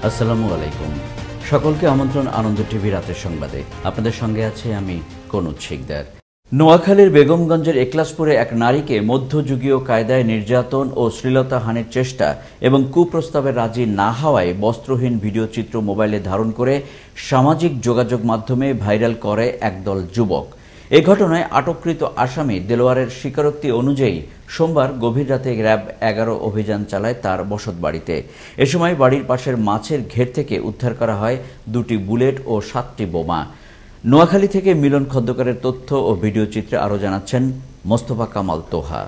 আসসালামু আলাইকুম। সকলকে আমন্ত্রণ আনন্দ টিভি রাতের সংবাদে। আপনাদের সঙ্গে আছে আমি কনুজ শিকদার। নোয়াখালীর বেগমগঞ্জের একলাসপুরে এক নারীকে মধ্যযুগীয় কায়দায় নির্যাতন ও শ্লীলতাহানির চেষ্টা এবং কুপ্রস্তাবে রাজি না হওয়ায় বস্ত্রহীন ভিডিও চিত্র মোবাইলে ধারণ করে সামাজিক যোগাযোগ মাধ্যমে ভাইরাল করে একদল যুবক। এ ঘটনায় আটককৃত আসামি দেলোয়ারের স্বীকারোক্তি অনুযায়ী সোমবার গভীর রাতে র্যাব 11 অভিযান চালায় তার বসতবাড়িতে। এ সময় বাড়ির পাশের মাছের ঘের থেকে উদ্ধার করা হয় 2টি বুলেট ও 7টি বোমা। নোয়াখালী থেকে মিলন খন্দকারের তথ্য ও ভিডিও চিত্রে আরও জানাচ্ছেন মোস্তফা কামাল তোহা।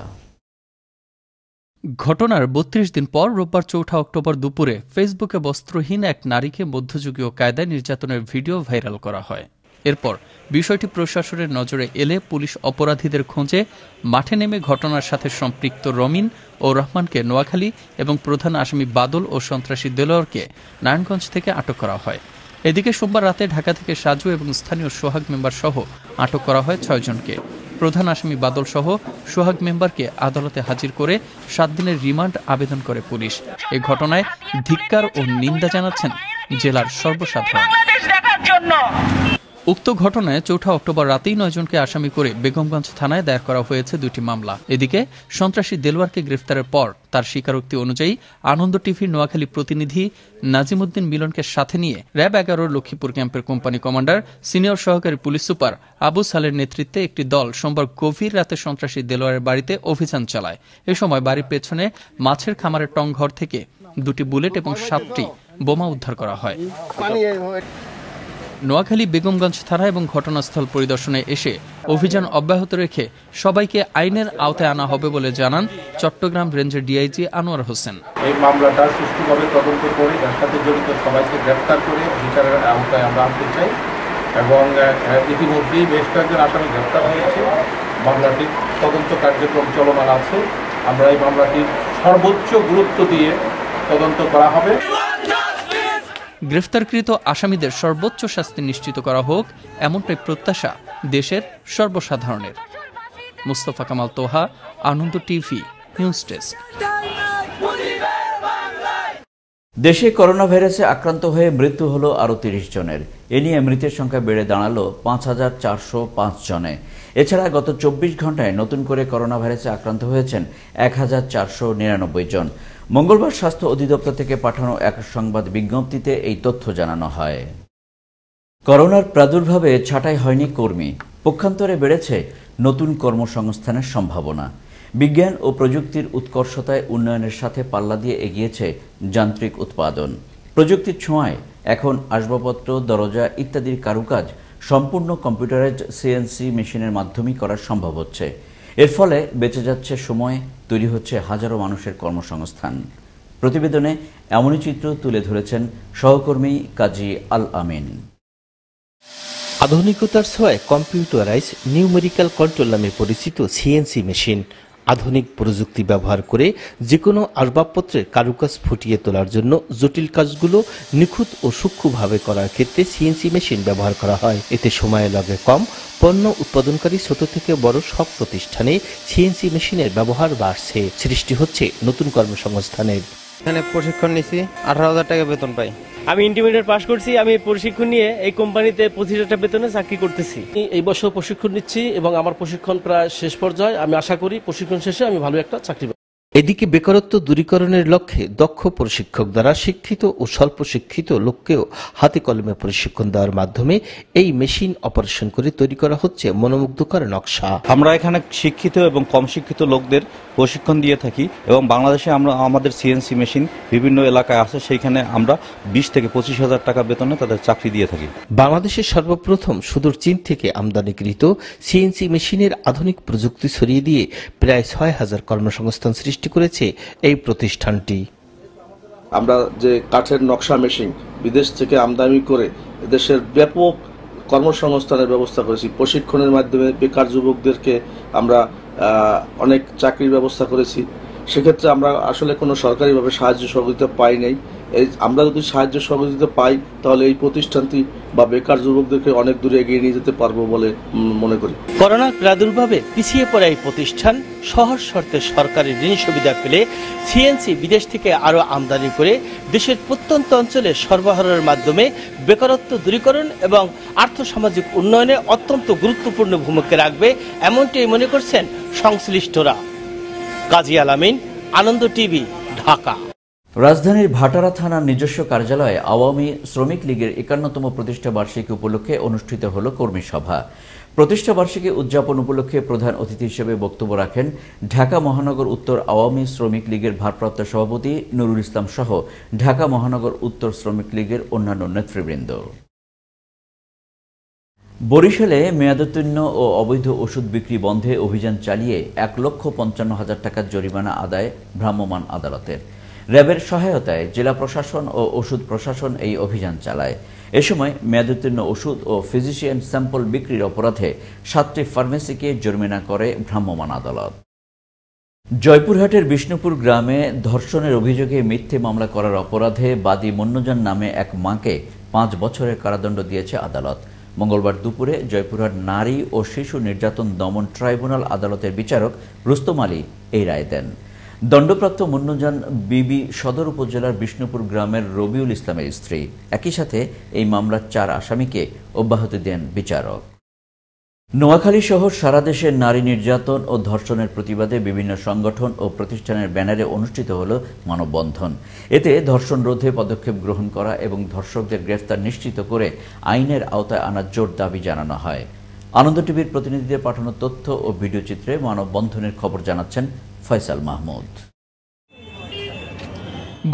ঘটনার ৩২ দিন পর রোববার ৪ অক্টোবর দুপুরে ফেসবুকে বস্ত্রহীন এক নারীকে মধ্যযুগীয় কায়দায় নির্যাতনের ভিডিও ভাইরাল করা হয়। এরপর বিষয়টি প্রশাসনের নজরে এলে পুলিশ অপরাধীদের খোঁজে মাঠে নেমে ঘটনার সাথে সম্পৃক্ত রমিন ও রহমানকে নোয়াখালী এবং প্রধান আসামি বাদল ও সন্ত্রাসী দেলোয়ারকে নারায়ণগঞ্জ থেকে আটক করা হয়। এদিকে সোমবার রাতে ঢাকা থেকে সাজু এবং স্থানীয় সোহাগ মেম্বার সহ আটক করা হয় 6 জনকে। প্রধান আসামি বাদল সহ সোহাগ মেম্বারকে আদালতে হাজির করে 7 দিনের রিমান্ড আবেদন করে পুলিশ। এই ঘটনায় ধিক্কার ও নিন্দা জানাচ্ছেন জেলার সর্বসাধারণ। উক্ত ঘটনায় ৪ অক্টোবর রাতেই 9 জনকে আসামি করে বেগমগঞ্জ থানায় দায়ের করা হয়েছে 2টি মামলা। এদিকে সন্ত্রাসী দেলোয়ারকে গ্রেফতারের পর তার স্বীকারোক্তি অনুযায়ী আনন্দ টিভির নোয়াখালী প্রতিনিধি নাজিমউদ্দিন মিলনকে সাথে নিয়ে র্যাব 11 লক্ষ্মীপুর ক্যাম্পের কোম্পানি কমান্ডার সিনিয়র সহকারী পুলিশ সুপার আবু সালের নেতৃত্বে একটি দল সোমবার গভীর রাতে সন্ত্রাসী দেলোয়ারের বাড়িতে অভিযান চালায়। এ সময় বাড়ির পেছনে মাছের খামারের টংঘর থেকে 2টি বুলেট এবং 7টি বোমা উদ্ধার করা হয়। নোয়াখালী বেগমগঞ্জ থানা এবং ঘটনাস্থল পরিদর্শনে এসে অভিযান অব্যাহত রেখে সবাইকে আইনের আওতায় আনা হবে বলে জানান চট্টগ্রাম রেঞ্জের ডিআইজি আনোয়ার হোসেন। এই মামলাটা সুষ্ঠুভাবে তদন্ত করে এর সাথে জড়িত সবাইকে গ্রেফতার করে বিচারের আওতায় আমরা আনতে চাই এবং ইতিমধ্যেই বেশ কয়েকজন আসামি গ্রেফতার হয়েছে। মামলাটির তদন্ত কার্যক্রম চলমান আছে। আমরা এই মামলাটির সর্বোচ্চ গুরুত্ব দিয়ে তদন্ত করা হবে। গ্রেফতারকৃত আসামিদের সর্বোচ্চ শাস্তি নিশ্চিত করা হোক, এমনটাই প্রত্যাশা দেশের সর্বসাধারণের। মোস্তফা কামাল তোহা, আনন্দ টিভি, নিউজ ডেস্ক। দেশে করোনা ভাইরাসে আক্রান্ত হয়ে মৃত্যু হলো আরও 30 জনের। এ নিয়ে মৃতের সংখ্যা বেড়ে দাঁড়ালো 5405 জনে। এছাড়া গত 24 ঘন্টায় নতুন করে করোনা ভাইরাসে আক্রান্ত হয়েছেন 1499 জন। মঙ্গলবার স্বাস্থ্য অধিদপ্তর থেকে পাঠানো এক সংবাদ বিজ্ঞপ্তিতে এই তথ্য জানানো হয়। করোনার প্রাদুর্ভাবে ছাঁটাই হয়নি কর্মী, পক্ষান্তরে বেড়েছে নতুন কর্মসংস্থানের সম্ভাবনা। বিজ্ঞান ও প্রযুক্তির উৎকর্ষতায় উন্নয়নের সাথে পাল্লা দিয়ে এগিয়েছে যান্ত্রিক উৎপাদন। প্রযুক্তির ছোঁয়ায় এখন আসবাবপত্র, দরজা ইত্যাদির কারুকাজ সম্পূর্ণ কম্পিউটারাইজড সিএনসি মেশিনের মাধ্যমেই করা সম্ভব হচ্ছে। এর ফলে বেঁচে যাচ্ছে সময়, তৈরি হচ্ছে হাজারো মানুষের কর্মসংস্থান। প্রতিবেদনে এমনই চিত্র তুলে ধরেছেন সহকর্মী কাজী আল আমিন। আধুনিকতার ছোঁয়ায় কম্পিউটারাইজ নিউমেরিক্যাল কন্ট্রোল নামে পরিচিত সিএনসি মেশিন আধুনিক প্রযুক্তি ব্যবহার করে যে কোনো আসবাবপত্রের কারুকাজ ফুটিয়ে তোলার জন্য জটিল কাজগুলো নিখুঁত ও সূক্ষ্মভাবে করার ক্ষেত্রে সিএনসি মেশিন ব্যবহার করা হয়। এতে সময় লাগে কম। পণ্য উৎপাদনকারী ছোট থেকে বড় সব প্রতিষ্ঠানে সিএনসি মেশিনের ব্যবহার বাড়ছে। সৃষ্টি হচ্ছে নতুন কর্মসংস্থানের। এখানে প্রশিক্ষণ নিয়েছি, 18,000 টাকা বেতন পাই। আমি ইন্টারমিডিয়েট পাস করছি। আমি প্রশিক্ষণ নিয়ে এই কোম্পানিতে 25,000 টাকা বেতনে চাকরি করতেছি। এই বছর প্রশিক্ষণ নিচ্ছি এবং আমার প্রশিক্ষণ প্রায় শেষ পর্যায়ে। আমি আশা করি প্রশিক্ষণ শেষে আমি ভালো একটা চাকরি পাবো। এদিকে বেকারত্ব দূরীকরণের লক্ষ্যে দক্ষ প্রশিক্ষক দ্বারা শিক্ষিত ও স্বল্প শিক্ষিত লোককেও হাতে কলমে প্রশিক্ষণ দেওয়ার মাধ্যমে এই মেশিন অপারেশন করে তৈরি করা হচ্ছে মনোমুগ্ধকর নকশা। আমরা এখানে শিক্ষিত এবং কম শিক্ষিত লোকদের প্রশিক্ষণ দিয়ে থাকি এবং বাংলাদেশে আমরা আমাদের সিএনসি মেশিন বিভিন্ন এলাকায় আছে, সেইখানে আমরা 20 থেকে 25,000 টাকা বেতনে তাদের চাকরি দিয়ে থাকি। বাংলাদেশের সর্বপ্রথম সুদূর চীন থেকে আমদানিকৃত সিএনসি মেশিনের আধুনিক প্রযুক্তি ছড়িয়ে দিয়ে প্রায় 6,000 কর্মসংস্থান সৃষ্টি করেছে এই প্রতিষ্ঠানটি। আমরা যে কাঠের নকশা মেশিন বিদেশ থেকে আমদানি করে দেশের ব্যাপক কর্মসংস্থানের ব্যবস্থা করেছি। প্রশিক্ষণের মাধ্যমে বেকার যুবকদেরকে আমরা অনেক চাকরির ব্যবস্থা করেছি সেক্ষেত্রে আমরা আসলে কোনো সরকারিভাবে সাহায্য সহযোগিতা পাই নাই। আমরা যদি সাহায্য সহযোগিতা পাই তাহলে এই প্রতিষ্ঠানটি বা বেকার যুবকদেরকে অনেক দূরে এগিয়ে নিয়ে যেতে পারবো বলে মনে করি। করোনা প্রাদুর্ভাবে পিছিয়ে পড়া এই প্রতিষ্ঠান সহজ শর্তে সরকারি ঋণ সুবিধা পেলে সিএনসি বিদেশ থেকে আরও আমদানি করে দেশের প্রত্যন্ত অঞ্চলে সরবরাহের মাধ্যমে বেকারত্ব দূরীকরণ এবং আর্থসামাজিক উন্নয়নে অত্যন্ত গুরুত্বপূর্ণ ভূমিকা রাখবে, এমনটাই মনে করছেন সংশ্লিষ্টরা। কাজী আলামিন, আনন্দ টিভি, ঢাকা। রাজধানীর ভাটারা থানার নিজস্ব কার্যালয়ে আওয়ামী শ্রমিক লীগের ৫১তম প্রতিষ্ঠা বার্ষিকী উপলক্ষে অনুষ্ঠিত হল কর্মী সভা। প্রতিষ্ঠা বার্ষিকী উদযাপন উপলক্ষে প্রধান অতিথি হিসেবে বক্তব্য রাখেন ঢাকা মহানগর উত্তর আওয়ামী শ্রমিক লীগের ভারপ্রাপ্ত সভাপতি নুরুল ইসলাম সহ ঢাকা মহানগর উত্তর শ্রমিক লীগের অন্যান্য নেতৃবৃন্দ। বরিশালে মেয়াদোত্তীর্ণ ও অবৈধ ওষুধ বিক্রি বন্ধে অভিযান চালিয়ে ১,৫৫,০০০ টাকার জরিমানা আদায় ভ্রাম্যমাণ আদালতের। র্যাবের সহায়তায় জেলা প্রশাসন ও ওষুধ প্রশাসন এই অভিযান চালায়। এ সময় মেয়াদোত্তীর্ণ ওষুধ ও ফিজিশিয়ান স্যাম্পল বিক্রির অপরাধে ৭টি ফার্মেসিকে জরিমানা করে ভ্রাম্যমাণ আদালত। জয়পুরহাটের বিষ্ণুপুর গ্রামে ধর্ষণের অভিযোগে মিথ্যে মামলা করার অপরাধে বাদী মন্নুজান নামে এক মাকে ৫ বছরের কারাদণ্ড দিয়েছে আদালত। মঙ্গলবার দুপুরে জয়পুরহাট নারী ও শিশু নির্যাতন দমন ট্রাইব্যুনাল আদালতের বিচারক রুস্তম আলী এই রায় দেন। দণ্ডপ্রাপ্ত মন্নুজান বিবি সদর উপজেলার বিষ্ণুপুর গ্রামের রবিউল ইসলামের স্ত্রী। একই সাথে এই মামলার ৪ আসামিকে অব্যাহতি দেন বিচারক। নোয়াখালী সহ সারা দেশে নারী নির্যাতন ও ধর্ষণের প্রতিবাদে বিভিন্ন সংগঠন ও প্রতিষ্ঠানের ব্যানারে অনুষ্ঠিত হল মানববন্ধন। এতে ধর্ষণ রোধে পদক্ষেপ গ্রহণ করা এবং ধর্ষকদের গ্রেফতার নিশ্চিত করে আইনের আওতায় আনার জোর দাবি জানানো হয়। আনন্দ টিভির প্রতিনিধিদের পাঠানো তথ্য ও ভিডিও চিত্রে মানববন্ধনের খবর জানাচ্ছেন ফয়সাল মাহমুদ।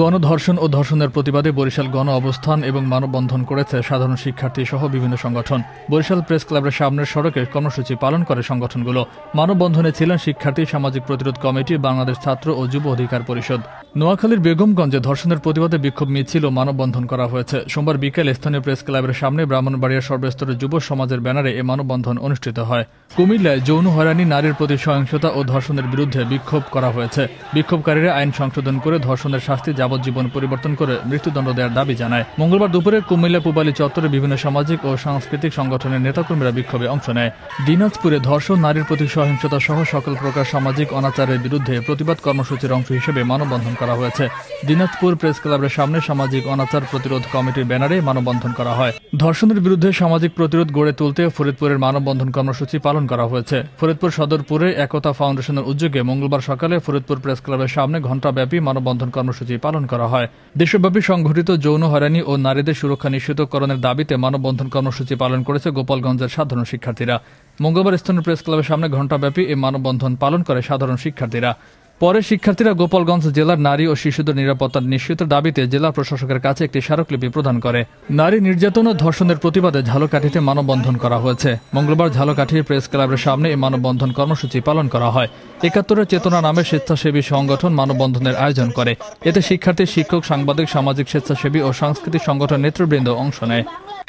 গণধর্ষণ ও ধর্ষণের প্রতিবাদে বরিশাল গণ অবস্থান এবং মানববন্ধন করেছে সাধারণ শিক্ষার্থী সহ বিভিন্ন সংগঠন। বরিশাল প্রেস ক্লাবের সামনের সড়কে কর্মসূচি পালন করে সংগঠনগুলো। মানববন্ধনে ছিলেন শিক্ষার্থী সামাজিক প্রতিরোধ কমিটি, বাংলাদেশ ছাত্র ও যুব অধিকার পরিষদ। নোয়াখালীর বেগমগঞ্জে ধর্ষণের প্রতিবাদে বিক্ষোভ মিছিল ও মানববন্ধন করা হয়েছে। সোমবার বিকেল স্থানীয় প্রেস ক্লাবের সামনে ব্রাহ্মণবাড়িয়ার সর্বস্তরের যুব সমাজের ব্যানারে এ মানববন্ধন অনুষ্ঠিত হয়। কুমিল্লায় যৌন হয়রানি, নারীর প্রতি সহিংসতা ও ধর্ষণের বিরুদ্ধে বিক্ষোভ করা হয়েছে। বিক্ষোভকারীরা আইন সংশোধন করে ধর্ষণের শাস্তি যাবজ্জীবন পরিবর্তন করে মৃত্যুদণ্ড দেওয়ার দাবি জানায়। মঙ্গলবার দুপুরে কুমিল্লা পূবালী চত্বরে বিভিন্ন সামাজিক ও সাংস্কৃতিক সংগঠনের নেতাকর্মীরা বিক্ষোভে অংশ নেয়। দিনাজপুরে ধর্ষণ, নারীর প্রতি সহিংসতা সহ সকল প্রকার সামাজিক অনাচারের বিরুদ্ধে প্রতিবাদ কর্মসূচির অংশ হিসেবে মানববন্ধন করা হয়েছে। দিনাজপুর প্রেস ক্লাবের সামনে সামাজিক অনাচার প্রতিরোধ কমিটির ব্যানারে মানববন্ধন করা হয়। ধর্ষণের বিরুদ্ধে সামাজিক প্রতিরোধ গড়ে তুলতে ফরিদপুরের মানববন্ধন কর্মসূচি পালন করা হয়েছে। ফরিদপুর সদরপুরে একতা ফাউন্ডেশনের উদ্যোগে মঙ্গলবার সকালে ফরিদপুর প্রেস ক্লাবের সামনে ঘণ্টাব্যাপী মানববন্ধন কর্মসূচি পালন করা হয়। দেশব্যাপী সংঘটিত যৌন হয়রানি ও নারীদের সুরক্ষা নিশ্চিতকরণের দাবিতে মানববন্ধন কর্মসূচি পালন করেছে গোপালগঞ্জের সাধারণ শিক্ষার্থীরা। মঙ্গলবার স্থানীয় প্রেস ক্লাবের সামনে ঘণ্টাব্যাপী এই মানববন্ধন পালন করে সাধারণ শিক্ষার্থীরা। পরে শিক্ষার্থীরা গোপালগঞ্জ জেলার নারী ও শিশুদের নিরাপত্তা নিশ্চিতের দাবিতে জেলা প্রশাসকের কাছে একটি স্মারকলিপি প্রদান করে। নারী নির্যাতন ও ধর্ষণের প্রতিবাদে ঝালকাঠিতে মানববন্ধন করা হয়েছে। মঙ্গলবার ঝালকাঠি প্রেস ক্লাবের সামনে এই মানববন্ধন কর্মসূচি পালন করা হয়। ৭১ চেতনা নামে স্বেচ্ছাসেবী সংগঠন মানববন্ধনের আয়োজন করে। এতে শিক্ষার্থী, শিক্ষক, সাংবাদিক, সামাজিক স্বেচ্ছাসেবী ও সাংস্কৃতিক সংগঠন নেতৃবৃন্দ অংশ নেয়।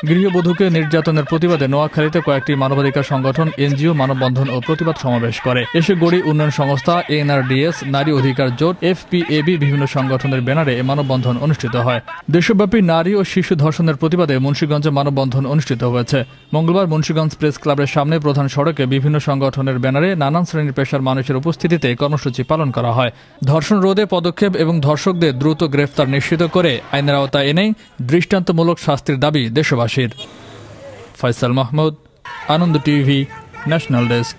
গৃহবধূকে নির্যাতনের প্রতিবাদে নোয়াখালীতে কয়েকটি মানবাধিকার সংগঠন, এনজিও মানববন্ধন ও প্রতিবাদ সমাবেশ করে। এসে গড়ি উন্নয়ন সংস্থা, এনআরডিএস, নারী অধিকার জোট, এফপিএবি বিভিন্ন সংগঠনের ব্যানারে এ মানববন্ধন অনুষ্ঠিত হয়। দেশব্যাপী নারী ও শিশু ধর্ষণের প্রতিবাদে মুন্সিগঞ্জে মানববন্ধন অনুষ্ঠিত হয়েছে। মঙ্গলবার মুন্সিগঞ্জ প্রেস ক্লাবের সামনে প্রধান সড়কে বিভিন্ন সংগঠনের ব্যানারে নানান শ্রেণীর পেশার মানুষের উপস্থিতিতে কর্মসূচি পালন করা হয়। ধর্ষণ রোধে পদক্ষেপ এবং ধর্ষকদের দ্রুত গ্রেফতার নিশ্চিত করে আইনের আওতায় এনে দৃষ্টান্তমূলক শাস্তির দাবি দেশবাসীর। ফয়সাল মাহমুদ, আনন্দ টিভি, ন্যাশনাল ডেস্ক।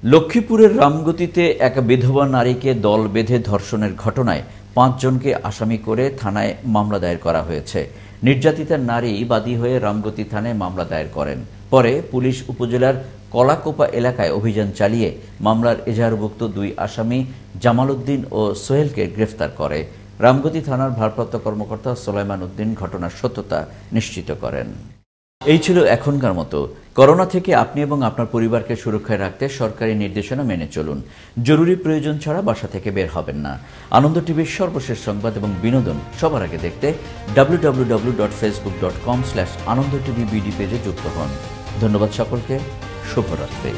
লক্ষ্মীপুরের রামগতিতে এক বিধবা নারীকে দল বেঁধে ধর্ষণের ঘটনায় ৫ জনকে আসামি করে থানায় মামলা দায়ের করা হয়েছে। নির্যাতিতা নারী বাদী হয়ে রামগতি থানায় মামলা দায়ের করেন। পরে পুলিশ উপজেলার কলাকোপা এলাকায় অভিযান চালিয়ে মামলার এজাহারভুক্ত ২ আসামি জামাল উদ্দিন ও সোহেলকে গ্রেফতার করে। রামগতি থানার ভারপ্রাপ্ত কর্মকর্তা সোলাইমান উদ্দিন ঘটনার সত্যতা নিশ্চিত করেন। এই ছিল এখনকার মতো। করোনা থেকে আপনি এবং আপনার পরিবারকে সুরক্ষায় রাখতে সরকারি নির্দেশনা মেনে চলুন। জরুরি প্রয়োজন ছাড়া বাসা থেকে বের হবেন না। আনন্দ টিভির সর্বশেষ সংবাদ এবং বিনোদন সবার আগে দেখতে www.facebook.com/anondotvbd পেজে যুক্ত হন। ধন্যবাদ সকলকে। শুভরাত্রি।